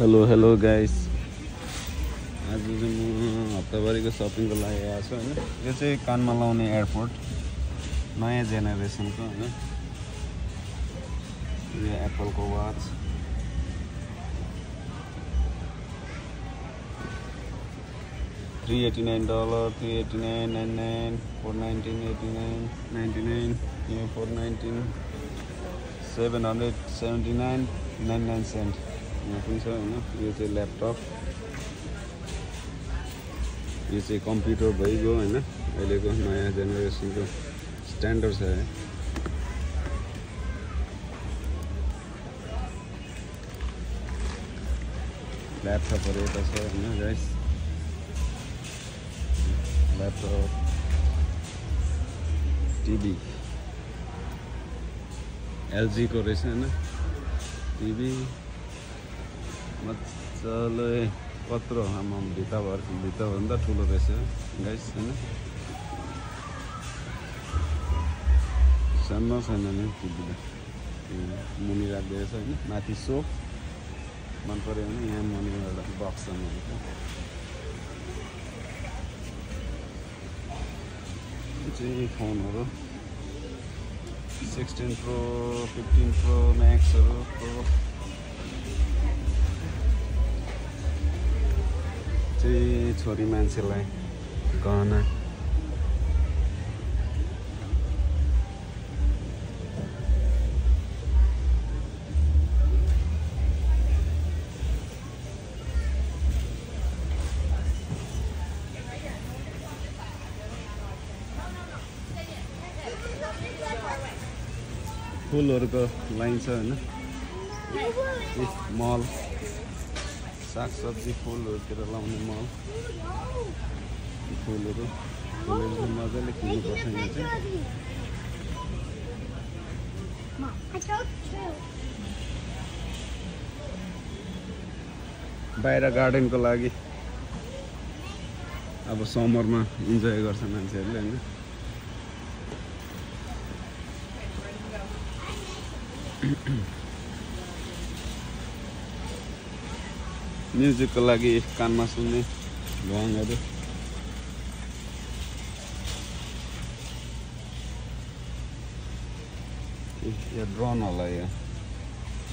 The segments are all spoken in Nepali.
हेलो गाइस, आज चाहिँ म हप्ताभरिको सपिङको लागि आएको छु हैन। यो चाहिँ कानमा लाउने एयरपोर्ट नयाँ जेनेरेसनको हैन। यो एप्पलको वाच $389, $389.99, $419.89, $99, यो $419, $779.99 यहाँ पनि छ हैन। यो चाहिँ ल्यापटप, यो चाहिँ कम्प्युटर भइगयो हैन। अहिलेको नयाँ जेनेरेसनको स्ट्यान्डर्ड छ। ल्यापटपहरु यता छ हैन गाइस। ल्यापटप, टिभी एलजी को रहेछ हैन। टिभी मजाले कत्रो आमाम भित्ताभन्दा ठुलो रहेछ गाइस हैन। सानो छैन नि टिभीले, मुनि राख्दैछ हैन। माथि सो मन पर्यो भने यहाँ मुनि एउटा बक्स छ। चाहिँ फोनहरु 16 प्रो 15 प्रो म्याक्सहरु चाहिँ छोरी मान्छेलाई गहना फुलहरुको लाइन छ हैन। मल सागसब्जी फुलहरुतिर लाउने मल, फुलहरु मजाले किन्नुपर्छ यहाँ चाहिँ। बाहिर गार्डनको लागि अब समरमा इन्जोय गर्छ मान्छेहरुले हैन। म्युजिकको लागि कानमा सुन्ने ढुवाङहरु, यो ड्रोन होला। यो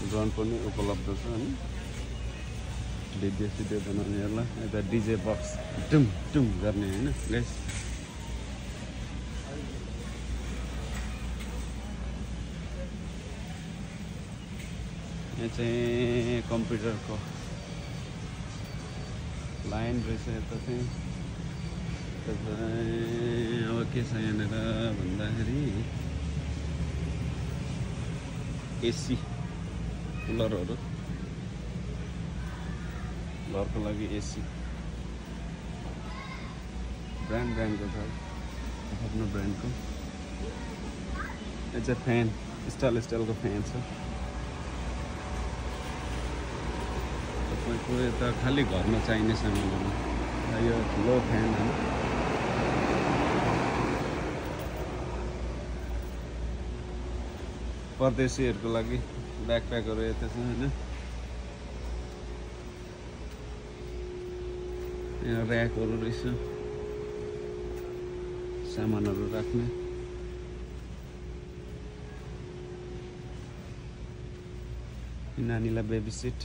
ड्रोन पनि उपलब्ध छ हैन। भिडियो बनाउनेहरुलाई यता डीजे बक्स टुम टुम गर्ने हैन गाइस। यहाँ चाहिँ कम्प्युटरको लाइन रहेछ। यता चाहिँ अब के छ यहाँनिर भन्दाखेरि एसी कुलरहरु, घरको लागि एसी ब्रान्डको छ, आफ्नो ब्रान्डको। यो चाहिँ फ्यान, स्टाइलको फ्यान छ। तपाईँको यता खाली घरमा चाहिने सामानहरु, यो ठुलो फ्यान हो। परदेशीहरुको लागि ब्याकप्याकहरु यता छ हैन। यहाँ र्याकहरु रहेछ सामानहरु राख्ने। नानीलाई बेबी सिट,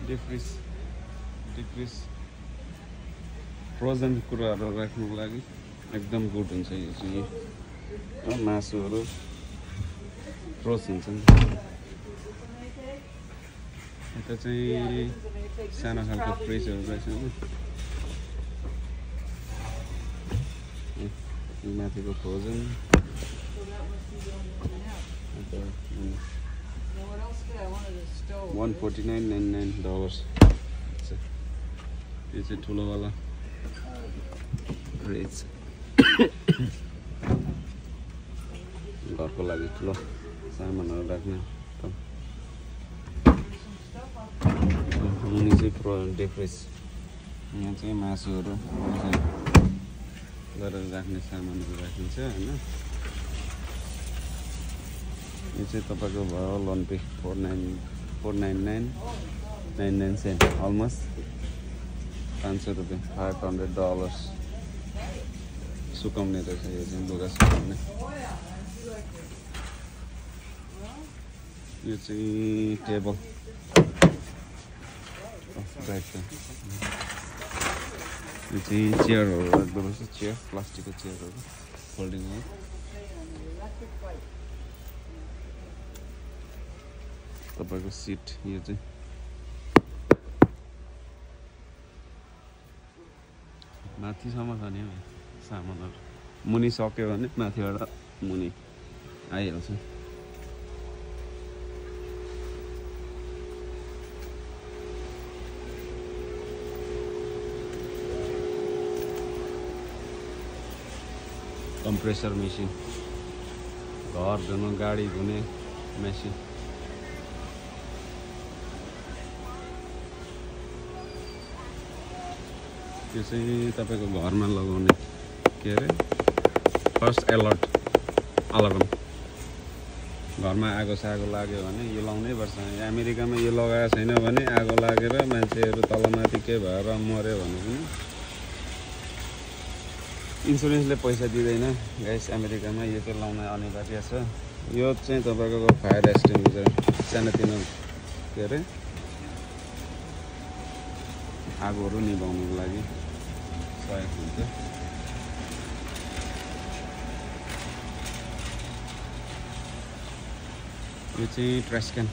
डिफ्रिज फ्रोजन कुराहरु राख्नुको लागि एकदम गुड हुन्छ। यो चाहिँ मासुहरु फ्रोज हुन्छन्। यता चाहिँ सानो खालको फ्रिजहरु रहेछ हैन। माथिको फ्रोजन $149.99। यो चाहिँ ठुलो वाला फ्रिज, घरको लागि ठुलो सामानहरु राख्ने। मुनि चाहिँ डिफ्रिज, यहाँ चाहिँ मासुहरु गरेर राख्ने सामानहरू राखिन्छ हैन। यो चाहिँ तपाईँको भयो लोन पे 499 सेन्ट अलमोस्ट $500 $500 सुकाउने रहेछ। यो चाहिँ लुगा सुकाउने। यो चाहिँ टेबल यो चाहिँ चेयरहरू राख्दो रहेछ। चेयर प्लास्टिकको चेयरहरू फोल्डिङ हो। तपाईँको सिट यो चाहिँ माथिसम्म छ नि सामानहरू। मुनि सक्यो भने माथिबाट मुनि आइहाल्छ। कम्प्रेसर मेसिन, घर धुनु, गाडी धुने मेसिन। यो चाहिँ तपाईँको घरमा लगाउने के अरे फर्स्ट अलार्म। घरमा आगो सागो लाग्यो भने यो लाउनै पर्छ। अमेरिकामा यो लगाएको छैन भने आगो लागेर मान्छेहरू तलमाथि के भएर मर्यो भने पनि इन्सुरेन्सले पैसा दिँदैन गाइस। अमेरिकामा यो चाहिँ लाउन अनिवार्य छ। यो चाहिँ तपाईँको फायर एक्सटिङ्ग्विसर सानोतिनो के अरे आगोहरू निभाउनुको लागि सहयोग हुन्छ। यो चाहिँ ट्रास क्यान,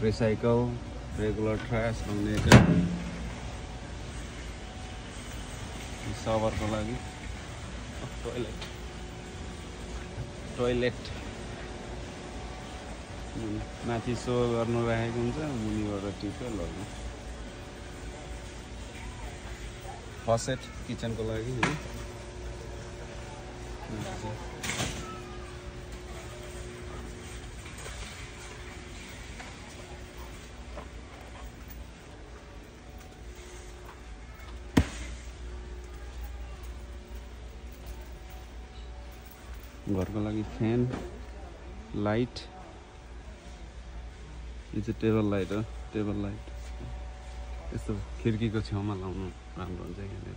रिसाइकल रेगुलर ट्रास लाउने सवरको लागि। टोइलेट माथि सो गर्नु राखेको हुन्छ, मुनिबाट टिपेर लग्नु। फसेट किचनको लागि घरको लागि फ्यान, लाइट। यो चाहिँ टेबल लाइट हो। टेबल लाइट यस्तो खिड्कीको छेउमा लाउनु राम्रो हुन्छ यहाँनिर।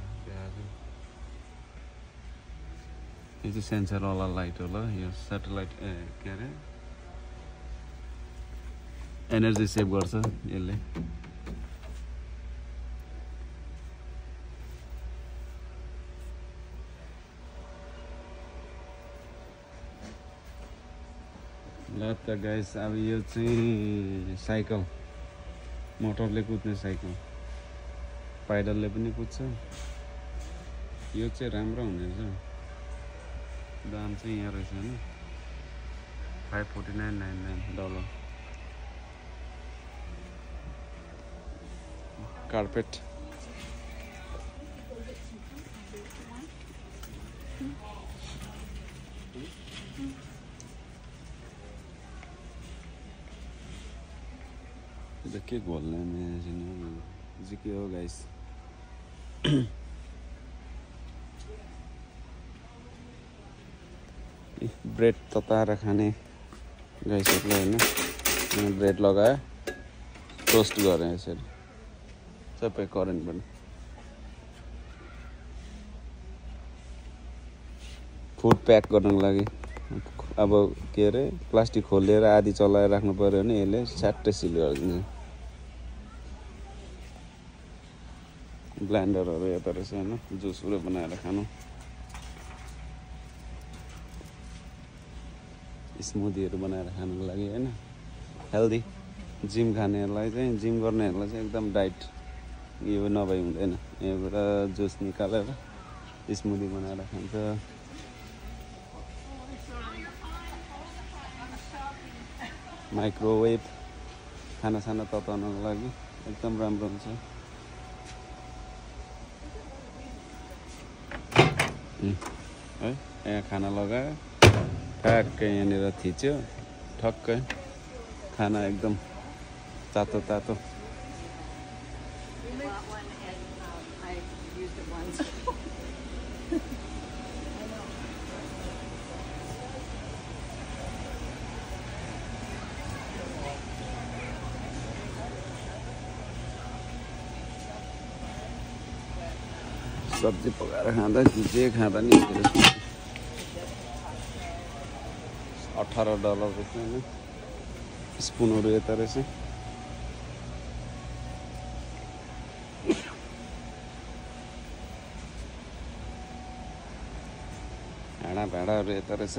यो चाहिँ सेन्सरवाला लाइट होला। यो सेटेलाइट के अरे एनर्जी सेभ गर्छ यसले। ल त गाइस, अब यो चाहिँ साइकल, मोटरले कुद्ने साइकल, पाइडलले पनि कुद्छ। यो चाहिँ राम्रो हुनेछ। दाम चाहिँ यहाँ रहेछ हैन, $549.99। कार्पेट के घोल्ने मेसिन के हो गाइस। ब्रेड तताएर खाने गाइसहरूले होइन। ब्रेड लगायो, टोस्ट गरेँ यसरी सबै करेन्टबाट। फुड प्याक गर्नको लागि अब के अरे प्लास्टिक खोलेर आधी चलाएर राख्नु पर्यो भने यसले स्याट्टै सिल गरिदिन्छ। ब्लेन्डरहरू यता रहेछ होइन, जुसहरू बनाएर खानु। स्मुदीहरू बनाएर खानुको लागि होइन, हेल्दी। जिम खानेहरूलाई चाहिँ, जिम गर्नेहरूलाई चाहिँ एकदम डाइट यो नभई हुँदैन। यहाँबाट जुस निकालेर स्मुदी बनाएर खान्छ। माइक्रोवेभ खानासाना तताउनको लागि एकदम राम्रो हुन्छ। है यहाँ खाना लगायो, ठ्याक्कै यहाँनिर थिच्यो, ठक्कै खाना एकदम तातो तातो। good ones. सब्जी पकाएर खाँदा जे खाँदा नि $18 रहेछ होइन स्पुनहरू यता रहेछ भाँडाहरू यता रहेछ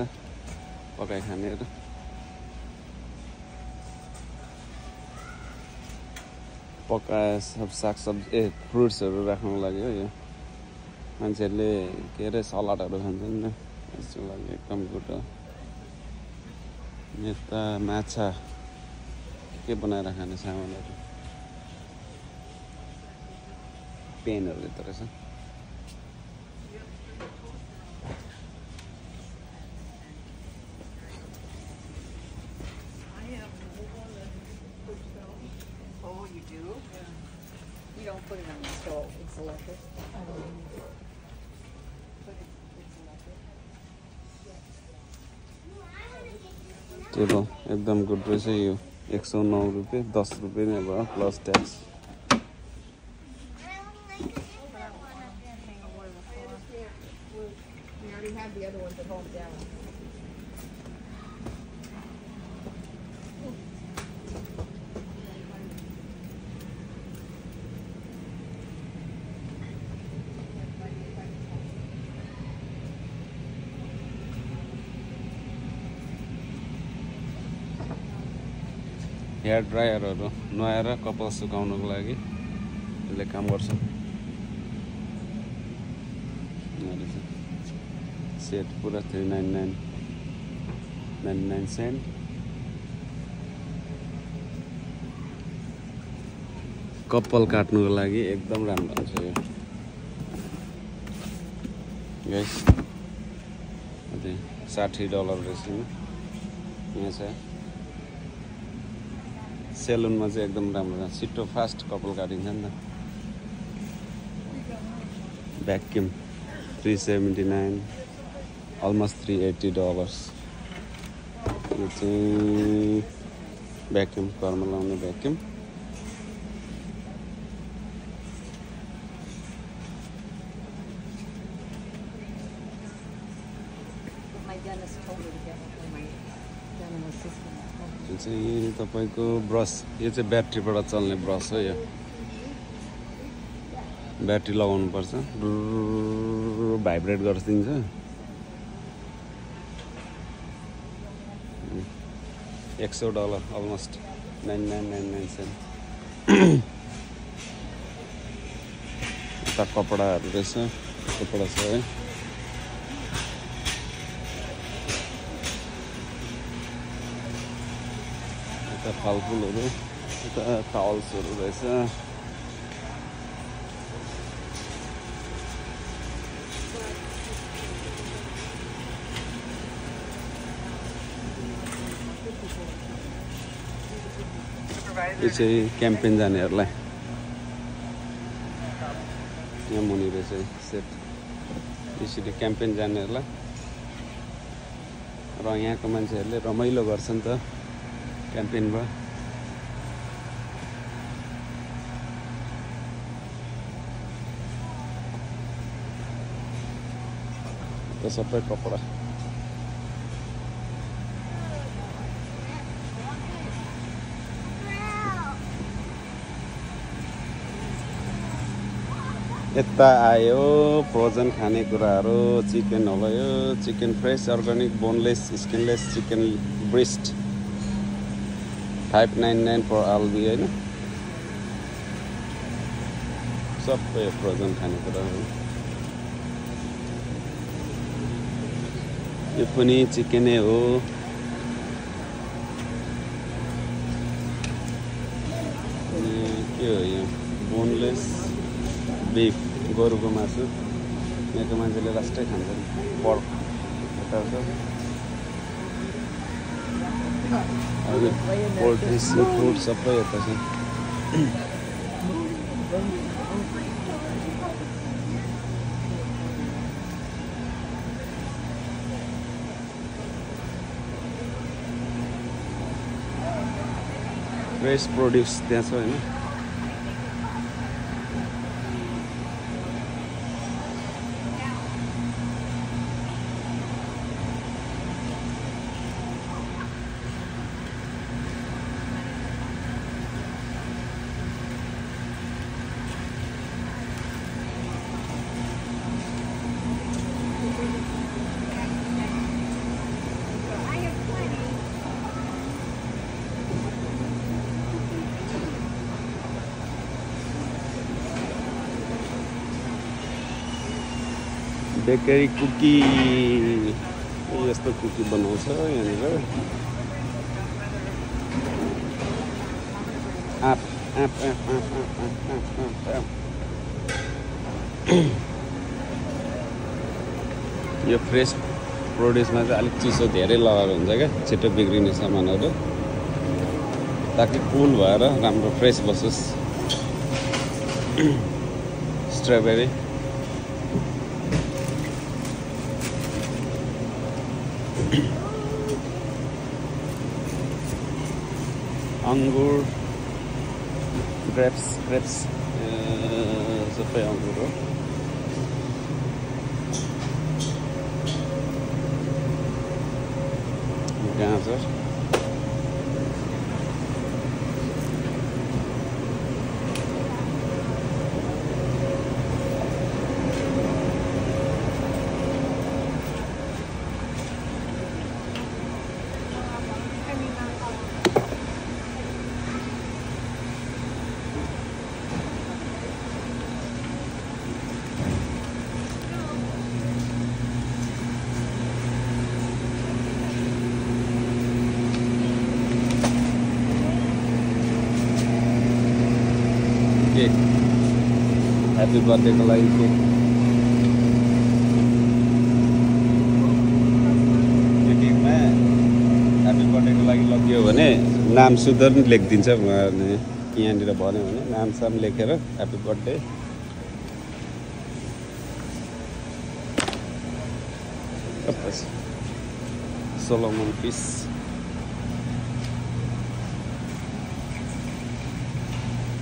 पकाइ खानेहरू पकाए सब सागसब्जी फ्रुट्सहरू राख्नुको लागि हो यो मान्छेहरूले के अरे सलाडहरू खान्छन् नि त्यसको लागि एकदम गुड हो यता माछा के बनाएर खाने सामानहरू पेनहरू यता रहेछ Oh, you do? Yeah. You don't put it on the stove. It's electric. Table एकदम गुड रहेछ यो 109 रुपियाँ 10 रुपियाँ नै भयो plus tax We already have the other ones at home down. Hair ड्रायरहरू नुहाएर कपाल सुकाउनको लागि यसले काम गर्छ सेट पुरा 399.99 सेन्ट कपाल काट्नुको लागि एकदम राम्रो हुन्छ यो गाइस अझै $60 रहेछ यहाँ छ सेलुनमा चाहिँ एकदम राम्रो छिटो फास्ट कपाल काटिन्छ नि त भ्याक्युम $379 अलमोस्ट $380 यो चाहिँ भ्याक्युम घरमा लाउने vacuum My dentist told me to get one for my dental assistant. यो चाहिँ तपाईँको ब्रस यो चाहिँ ब्याट्रीबाट चल्ने ब्रस हो यो ब्याट्री लगाउनु पर्छ भाइब्रेट गरिदिन्छ $100 अलमोस्ट 9999 सेन्ट यता कपडाहरू रहेछ कपडा छ है यता फलफुलहरू यता टावल्सहरू रहेछ यो चाहिँ क्याम्पेन जानेहरूलाई यहाँ मुनि रहेछ सेट यसरी क्याम्पेन जानेहरूलाई र यहाँको मान्छेहरूले रमाइलो गर्छन् त क्याम्पेनमा सबै कपडा यता आयो फ्रोजन खानेकुराहरू चिकन हो भयो chicken fresh organic boneless skinless chicken breast $599 for आलबी होइन सबै फ्रोजन खानेकुराहरू यो पनि चिकनै हो के हो यो बोनलेस बिफ गोरुको मासु यहाँको मान्छेले लास्टै खान्छन् पर्क पोल्ट्री सी फुड सबै यता छ फ्रेस प्रोड्युस त्यहाँ छ होइन। बेकरी कुकी यस्तो कुकी बनाउँछ यहाँनिर। आप आप आप आप आप आप यो फ्रेस प्रोड्युसमा चाहिँ अलिक चिसो धेरै लगाएको हुन्छ क्या, छिटो बिग्रिने सामानहरू, ताकि कुल भएर राम्रो फ्रेस बसोस्। स्ट्रबेरी अंगूर ग्रेप्स सबै अंगूर हो। गाजर केक, ह्याप्पी बर्थडेको लागि केक। यो केकमा ह्याप्पी बर्थडेको लागि लगियो भने नाम सुधर नि लेखिदिन्छ भने, यहाँनिर भन्यो भने नाम साम लेखेर ह्याप्पी बर्थडे। सोलोमन फिस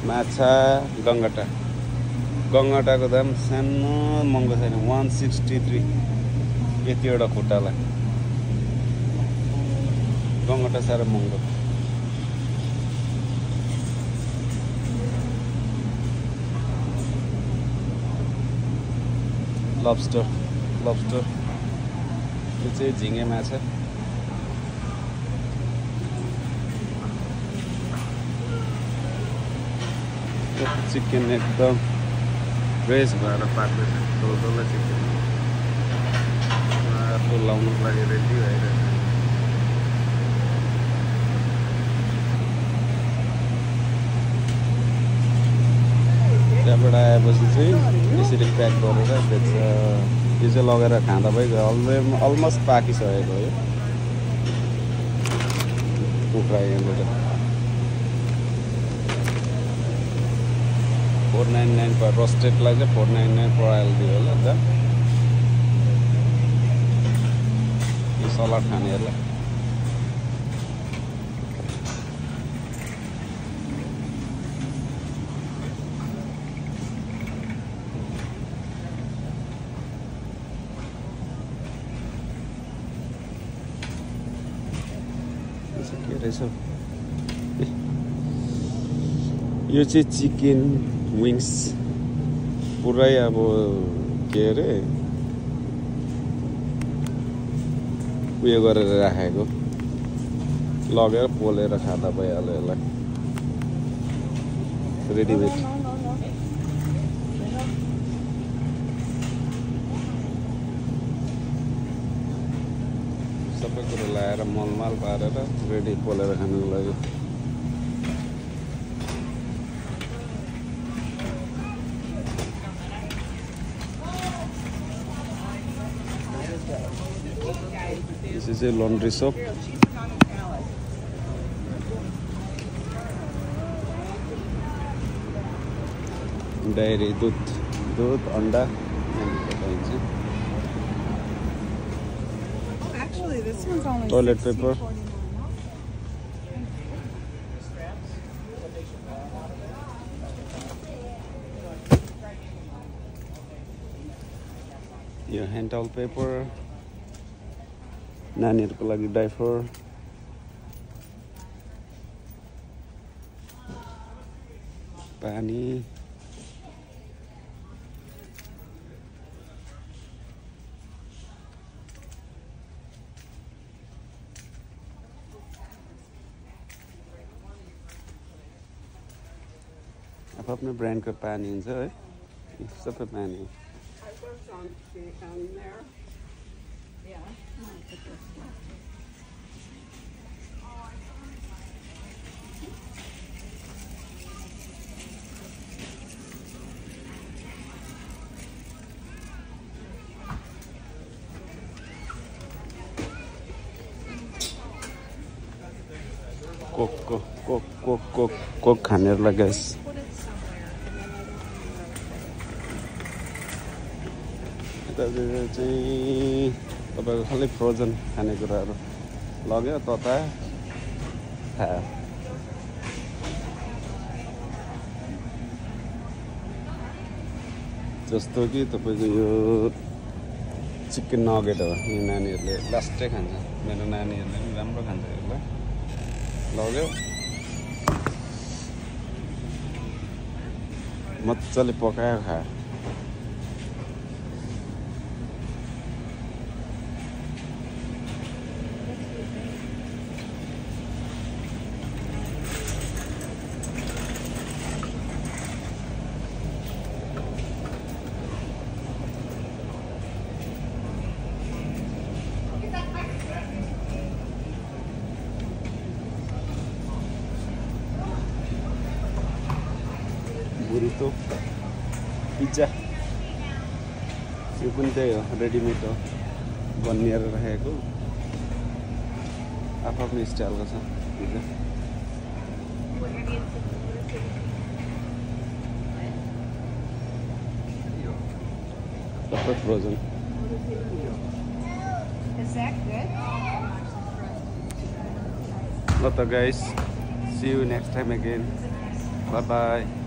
माछा गङ्गटा, गङ्गटाको दाम सानो महँगो छैन, 163 यतिवटा खुट्टालाई। गङ्गटा साह्रो महँगो। लब्स्टर यो चाहिँ झिँगे माछा। चिकन एकदम फ्रेस भएर पाक्दैछ, ठुलो चिकन आफू लाउनुको लागि रेडी भइरहेछ। त्यहाँबाट आएपछि चाहिँ यसरी प्याक गरेर बेच्छ। यो चाहिँ लगेर खाँदा भइगयो, अलमोस्ट पाकिसकेको हो। कुखुरा यहाँबाट 499 पर रोस्टेडलाई चाहिँ 499 पर आइदियो होला त। यो सलाद खानेहरूलाई के रहेछ यो चाहिँ चिकन विङ्स पुरै अब के अरे उयो गरेर राखेको, लगेर पोलेर खाँदा भइहाल्यो यसलाई, रेडिमेड। सबै कुरो लाएर मलमाल पारेर रेडी पोलेर खानुको लागि। This is a laundry soap. Dairy, दूध, अंडा. Actually, this one's only toilet paper. यो ह्यान्ड टावल पेपर, नानीहरूको लागि डाइपर, पानी, आफ्नो ब्रान्डको पानी हुन्छ है, सबै पानी। कोक खानेहरूलाई गाइस चाहिँ तपाईँको खालि फ्रोजन खानेकुराहरू लग्यो तता खायो। जस्तो कि तपाईँको यो चिकन नगेट हो, यो नानीहरूले लास्टै खान्छ, मेरो नानीहरूले पनि राम्रो खान्छ यसलाई, लग्यो मजाले पकायो खायो। बुरितो, पिज्जा, यो पनि त्यही हो, रेडिमेड हो, बनिएर राखेको, आफ्नो स्टाइलको छ पिज्जा। सबै फ्रोजन। ल त guys, see you next time again. Bye bye.